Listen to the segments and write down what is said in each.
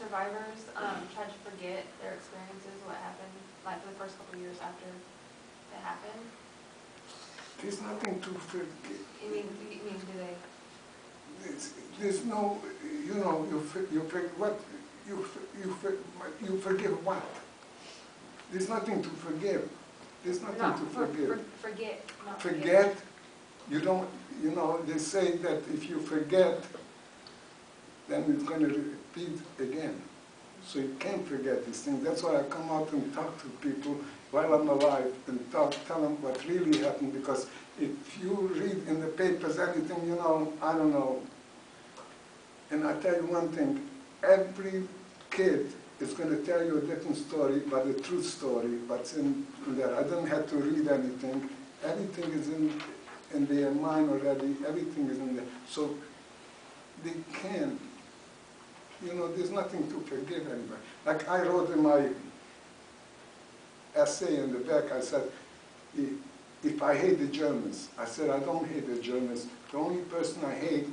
survivors try to forget their experiences, what happened, like for the first couple of years after it happened? There's nothing to forget. I mean, do they? There's no, you know, you forgive what? There's nothing to forgive. There's nothing to forgive. Forget. Not Forget, you don't, you know, they say that if you forget, then it's going to repeat again. So you can't forget these things. That's why I come out and talk to people while I'm alive and tell them what really happened, because if you read in the papers anything, you know, I don't know. And I tell you one thing, every kid is going to tell you a different story, but the truth story, what's in there. I don't have to read anything. Everything is in their mind already. Everything is in there. So they can, you know, there's nothing to forgive anybody. Like I wrote in my essay in the back, I said, if I hate the Germans, I said, I don't hate the Germans. The only person I hate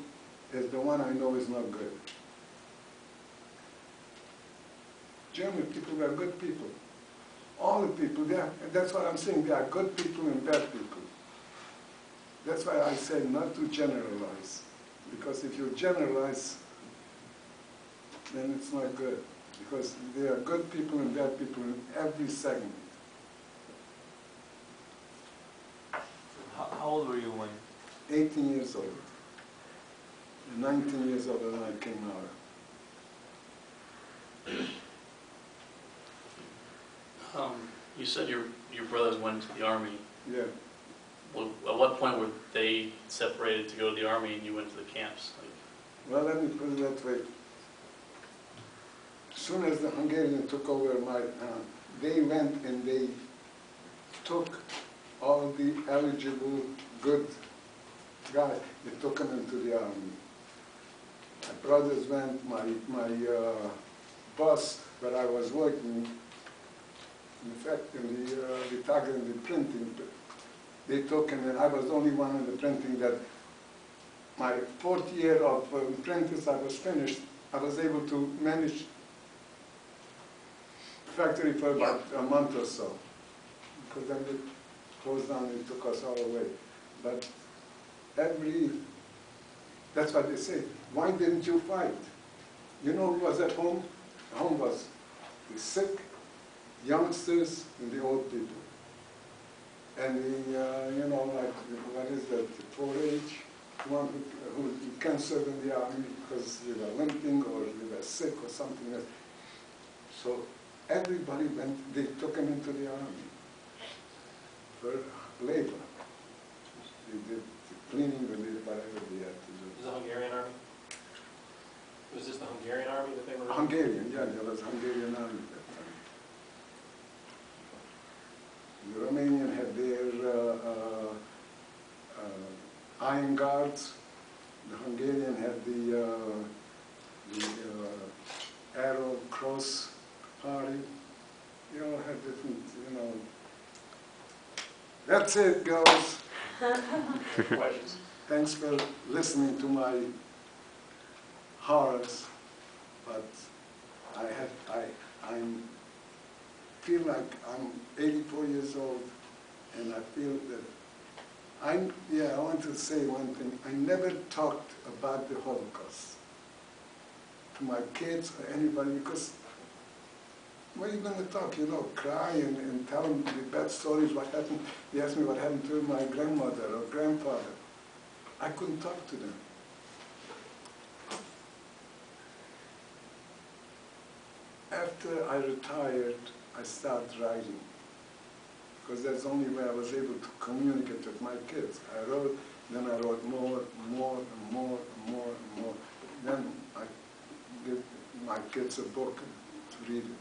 is the one I know is not good. German people are good people. All the people, that's what I'm saying, they are good people and bad people. That's why I say not to generalize. Because if you generalize, then it's not good. Because there are good people and bad people in every segment. How old were you when? 18 years old. 19 years old when I came out. You said your brothers went to the army. Yeah. Well, at what point were they separated to go to the army and you went to the camps? Well, let me put it that way. As soon as the Hungarians took over my town, they went and they took all the eligible, good guys, they took them into the army. My brothers went, my boss where I was working, in fact, in the target in the printing, they took him, and I was the only one in the printing that my fourth year of apprentice, I was finished. I was able to manage the factory for about a month or so, because then it closed down and took us all away. But that's what they say. Why didn't you fight? You know who was at home? Home was the sick, youngsters, and the old people. And the, you know, like, what is that, the 4-H, one who can't serve in the army because they were limping or they were sick or something else. So everybody went, they took them into the army for labor. They did the cleaning, they did whatever they had to do. Was the Hungarian army? Was this the Hungarian army that they were in? Hungarian, yeah, there was Hungarian army at that time. The Romanian had their iron guards. The Hungarian had the arrow cross party. They all had different, you know. That's it, girls. Questions? Thanks for listening to my horrors, but I feel like I'm 84 years old, and I feel that I want to say one thing. I never talked about the Holocaust to my kids or anybody, because what are you going to talk, you know, cry and tell them the bad stories, what happened. They asked me what happened to my grandmother or grandfather. I couldn't talk to them. After I retired, I started writing, because that's the only way I was able to communicate with my kids. I wrote, then I wrote more, and more, and more, and more, and more. Then I gave my kids a book to read it,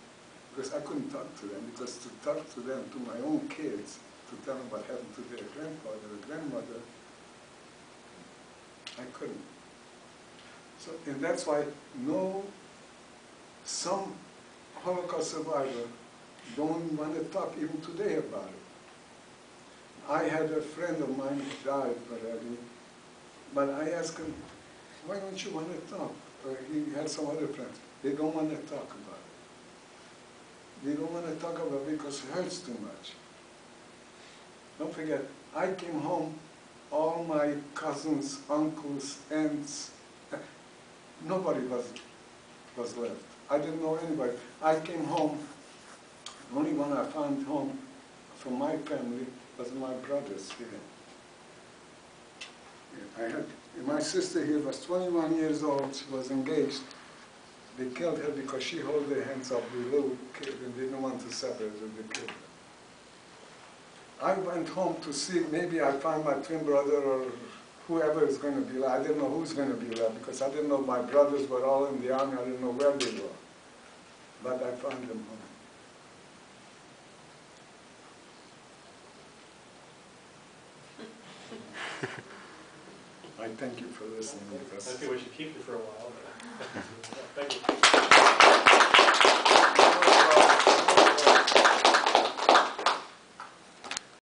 because I couldn't talk to them, because to talk to them, to my own kids, to tell them what happened to their grandfather or grandmother, I couldn't. So, and that's why some Holocaust survivor don't want to talk even today about it. I had a friend of mine who died already, but I asked him, why don't you want to talk? He had some other friends. They don't want to talk about it. They don't want to talk about it because it hurts too much. Don't forget, I came home, all my cousins, uncles, aunts, nobody was left. I didn't know anybody. I came home, the only one I found home from my family was my brothers here. I had, my sister here was 21 years old, she was engaged. They killed her because she held their hands up with a little kid and they didn't want to separate with the kid. I went home to see, maybe I find my twin brother or whoever is going to be left. I didn't know who's going to be left because I didn't know my brothers were all in the army, I didn't know where they were. But I found them home. I thank you for listening I because think we should keep you for a while, but.